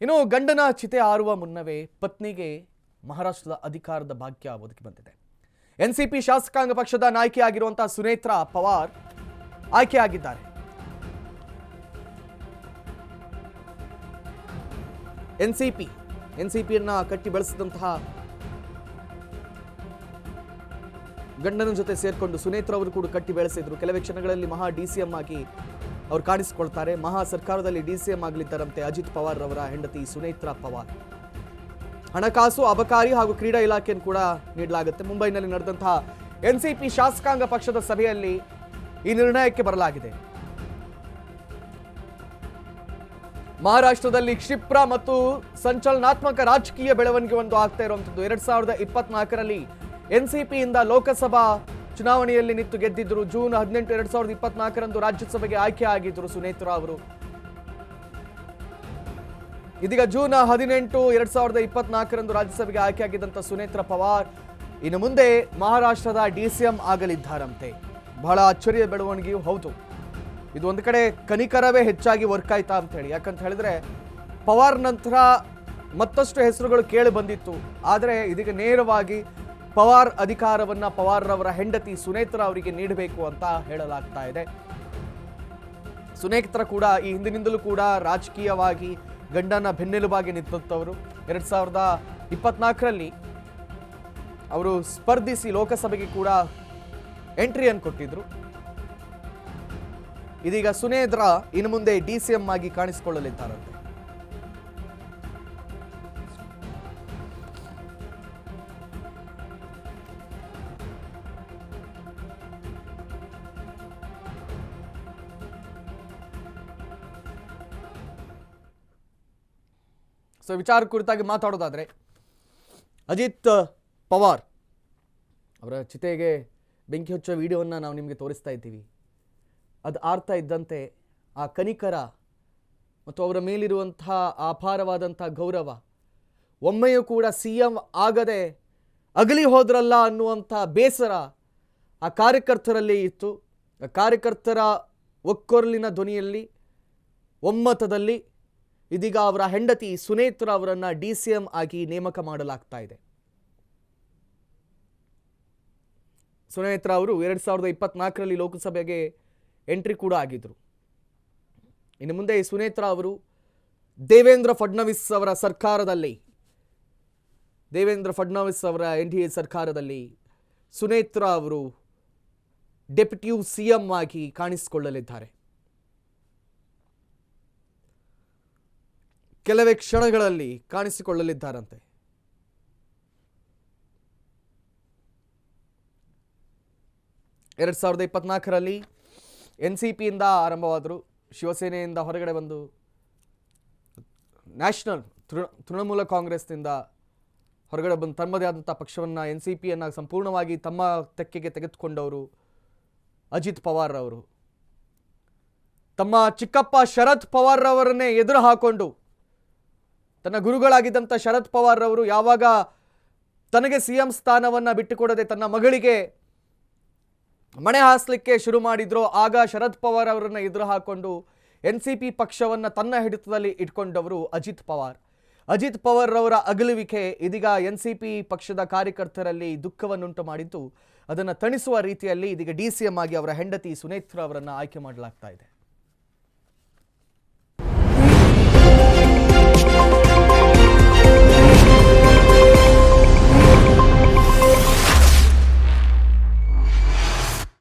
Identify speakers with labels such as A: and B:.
A: ಇನ್ನು ಗಂಡನ ಚಿತೆ ಆರುವ ಮುನ್ನವೇ ಪತ್ನಿಗೆ ಮಹಾರಾಷ್ಟ್ರದ ಅಧಿಕಾರದ ಭಾಗ್ಯ ಒದಗಿ ಬಂದಿದೆ. ಎನ್ಸಿಪಿ ಶಾಸಕಾಂಗ ಪಕ್ಷದ ನಾಯಕಿಯಾಗಿರುವಂತಹ ಸುನೇತ್ರಾ ಪವಾರ್ ಆಯ್ಕೆಯಾಗಿದ್ದಾರೆ. ಎನ್ಸಿಪಿಯನ್ನ ಕಟ್ಟಿ ಬೆಳೆಸಿದಂತಹ ಗಂಡನ ಜೊತೆ ಸೇರ್ಕೊಂಡು ಸುನೇತ್ರಾ ಅವರು ಕೂಡ ಕಟ್ಟಿ ಬೆಳೆಸಿದ್ರು. ಕೆಲವೇ ಕ್ಷಣಗಳಲ್ಲಿ ಮಹಾ ಡಿಸಿಎಂ ಆಗಿ ಅವರು ಕಾಣಿಸಿಕೊಳ್ತಾರೆ. ಮಹಾ ಸರ್ಕಾರದಲ್ಲಿ ಡಿಸಿಎಂ ಆಗಲಿದ್ದಾರಂತೆ ಅಜಿತ್ ಪವಾರ್ ಅವರ ಹೆಂಡತಿ ಸುನೇತ್ರಾ ಪವಾರ್. ಹಣಕಾಸು, ಅಬಕಾರಿ ಹಾಗೂ ಕ್ರೀಡಾ ಇಲಾಖೆಯನ್ನು ಕೂಡ ನೀಡಲಾಗುತ್ತೆ. ಮುಂಬೈನಲ್ಲಿ ನಡೆದಂತಹ ಎನ್ಸಿಪಿ ಶಾಸಕಾಂಗ ಪಕ್ಷದ ಸಭೆಯಲ್ಲಿ ಈ ನಿರ್ಣಯಕ್ಕೆ ಬರಲಾಗಿದೆ. ಮಹಾರಾಷ್ಟ್ರದಲ್ಲಿ ಕ್ಷಿಪ್ರ ಮತ್ತು ಸಂಚಲನಾತ್ಮಕ ರಾಜಕೀಯ ಬೆಳವಣಿಗೆ ಒಂದು ಆಗ್ತಾ ಇರುವಂತದ್ದು. 2024ರಲ್ಲಿ ಎನ್ಸಿಪಿಯಿಂದ ಲೋಕಸಭಾ ಚುನಾವಣೆಯಲ್ಲಿ ನಿಂತು ಗೆದ್ದಿದ್ರು. ಜೂನ್ 18, 2024ರಂದು ರಾಜ್ಯಸಭೆಗೆ ಆಯ್ಕೆ ಆಗಿದ್ರು ಸುನೇತ್ರಾ ಅವರು. ಇದೀಗ ಜೂನ್ 18, 2024ರಂದು ರಾಜ್ಯಸಭೆಗೆ ಆಯ್ಕೆಯಾಗಿದ್ದಂಥ ಸುನೇತ್ರಾ ಪವಾರ್ ಇನ್ನು ಮುಂದೆ ಮಹಾರಾಷ್ಟ್ರದ ಡಿಸಿಎಂ ಆಗಲಿದ್ದಾರಂತೆ. ಬಹಳ ಅಚ್ಚರಿಯ ಬೆಳವಣಿಗೆಯೂ ಹೌದು. ಇದು ಒಂದು ಕಡೆ ಕನಿಕರವೇ ಹೆಚ್ಚಾಗಿ ವರ್ಕ್ ಆಯ್ತಾ ಅಂತ ಹೇಳಿ. ಯಾಕಂತ ಹೇಳಿದ್ರೆ ಪವಾರ್ ನಂತರ ಮತ್ತಷ್ಟು ಹೆಸರುಗಳು ಕೇಳಿ ಬಂದಿತ್ತು. ಆದರೆ ಇದೀಗ ನೇರವಾಗಿ ಪವಾರ್ ಅಧಿಕಾರವನ್ನ ಪವಾರ್ ರವರ ಹೆಂಡತಿ ಸುನೇತ್ರಾ ಅವರಿಗೆ ನೀಡಬೇಕು ಅಂತ ಹೇಳಲಾಗ್ತಾ ಇದೆ. ಸುನೇತ್ರಾ ಕೂಡ ಈ ಹಿಂದಿನಿಂದಲೂ ಕೂಡ ರಾಜಕೀಯವಾಗಿ ಗಂಡನ ಬೆನ್ನೆಲುಬಾಗಿ ನಿಂತವರು. 2024ರಲ್ಲಿ ಅವರು ಸ್ಪರ್ಧಿಸಿ ಲೋಕಸಭೆಗೆ ಕೂಡ ಎಂಟ್ರಿಯನ್ನು ಕೊಟ್ಟಿದ್ರು. ಇದೀಗ ಸುನೇತ್ರಾ ಇನ್ನು ಮುಂದೆ ಡಿಸಿಎಂ ಆಗಿ ಕಾಣಿಸಿಕೊಳ್ಳಲಿದ್ದಾರಂತೆ. ವಿಚಾರ ಕುರಿತಾಗಿ ಮಾತಾಡೋದಾದ್ರೆ, ಅಜಿತ್ ಪವಾರ್ ಅವರ ಚಿತೆಗೆ ಬೆಂಕಿ ಹಚ್ಚುವ ವಿಡಿಯೋವನ್ನು ನಾವು ನಿಮಗೆ ತೋರಿಸ್ತಾ ಇದ್ದೀವಿ. ಅದು ಆರ್ತಾ ಇದ್ದಂತೆ ಆ ಕನಿಕರ ಮತ್ತು ಅವರ ಮೇಲಿರುವಂತಹ ಅಪಾರವಾದಂಥ ಗೌರವ, ಒಮ್ಮೆಯೂ ಕೂಡ ಸಿಎಂ ಆಗದೆ ಅಗಲಿ ಹೋದ್ರಲ್ಲ ಅನ್ನುವಂಥ ಬೇಸರ ಆ ಕಾರ್ಯಕರ್ತರಲ್ಲಿ ಇತ್ತು. ಆ ಕಾರ್ಯಕರ್ತರ ಒಕ್ಕೊರಲಿನ ಧ್ವನಿಯಲ್ಲಿ, ಒಮ್ಮತದಲ್ಲಿ ಇದೀಗ ಅವರ ಹೆಂಡತಿ ಸುನೇತ್ರಾ ಅವರನ್ನ ಡಿಸಿಎಂ ಆಗಿ ನೇಮಕ ಮಾಡಲಾಗ್ತಾ ಇದೆ. ಸುನೇತ್ರಾ ಅವರು 2024ರಲ್ಲಿ ಲೋಕಸಭೆಗೆ ಎಂಟ್ರಿ ಕೂಡ ಆಗಿದ್ರು. ಇನ್ನು ಮುಂದೆ ಸುನೇತ್ರಾ ಅವರು ದೇವೇಂದ್ರ ಫಡ್ನವೀಸ್ ಅವರ ಸರ್ಕಾರದಲ್ಲಿ, ದೇವೇಂದ್ರ ಫಡ್ನವೀಸ್ ಅವರ NDA ಸರ್ಕಾರದಲ್ಲಿ ಸುನೇತ್ರಾ ಅವರು ಡೆಪ್ಯೂಟಿ ಸಿಎಂ ಆಗಿ ಕಾಣಿಸಿಕೊಳ್ಳಲಿದ್ದಾರೆ. ಕೆಲವೇ ಕ್ಷಣಗಳಲ್ಲಿ ಕಾಣಿಸಿಕೊಳ್ಳಲಿದ್ದಾರಂತೆ. ಎರಡ್ 2024ರಲ್ಲಿ ಎನ್ಸಿಪಿಯಿಂದ ಆರಂಭವಾದರು. ಶಿವಸೇನೆಯಿಂದ ಹೊರಗಡೆ ಬಂದು ನ್ಯಾಷನಲ್ ತೃಣಮೂಲ ಕಾಂಗ್ರೆಸ್ನಿಂದ ಹೊರಗಡೆ ಬಂದು ತಮ್ಮದೇ ಆದಂಥ ಪಕ್ಷವನ್ನು ಎನ್ಸಿಪಿಯನ್ನು ಸಂಪೂರ್ಣವಾಗಿ ತಮ್ಮ ತೆಕ್ಕೆಗೆ ತೆಗೆದುಕೊಂಡವರು ಅಜಿತ್ ಪವಾರ್ ಅವರು. ತಮ್ಮ ಚಿಕ್ಕಪ್ಪ ಶರದ್ ಪವಾರ್ ಅವರನ್ನೇ ಎದುರು ಹಾಕೊಂಡು, ತನ್ನ ಗುರುಗಳಾಗಿದ್ದಂಥ ಶರದ್ ಪವಾರ್ ಅವರು ಯಾವಾಗ ತನಗೆ ಸಿಎಂ ಸ್ಥಾನವನ್ನು ಬಿಟ್ಟುಕೊಡದೆ ತನ್ನ ಮಗಳಿಗೆ ಮಣೆ ಹಾಸಲಿಕ್ಕೆ ಶುರು ಮಾಡಿದ್ರು, ಆಗ ಶರದ್ ಪವಾರ್ ಅವರನ್ನು ಎದುರು ಹಾಕೊಂಡು ಎನ್ಸಿಪಿ ಪಕ್ಷವನ್ನು ತನ್ನ ಹಿಡಿತದಲ್ಲಿ ಇಟ್ಕೊಂಡವರು ಅಜಿತ್ ಪವಾರ್. ಅಜಿತ್ ಪವಾರ್ ಅವರ ಅಗಲುವಿಕೆ ಇದೀಗ ಎನ್ಸಿಪಿ ಪಕ್ಷದ ಕಾರ್ಯಕರ್ತರಲ್ಲಿ ದುಃಖವನ್ನುಂಟು ಮಾಡಿದ್ದು, ಅದನ್ನು ತಣಿಸುವ ರೀತಿಯಲ್ಲಿ ಇದೀಗ ಡಿಸಿಎಂ ಆಗಿ ಅವರ ಹೆಂಡತಿ ಸುನೇತ್ರಾ ಅವರನ್ನು ಆಯ್ಕೆ ಮಾಡಲಾಗ್ತಾ ಇದೆ.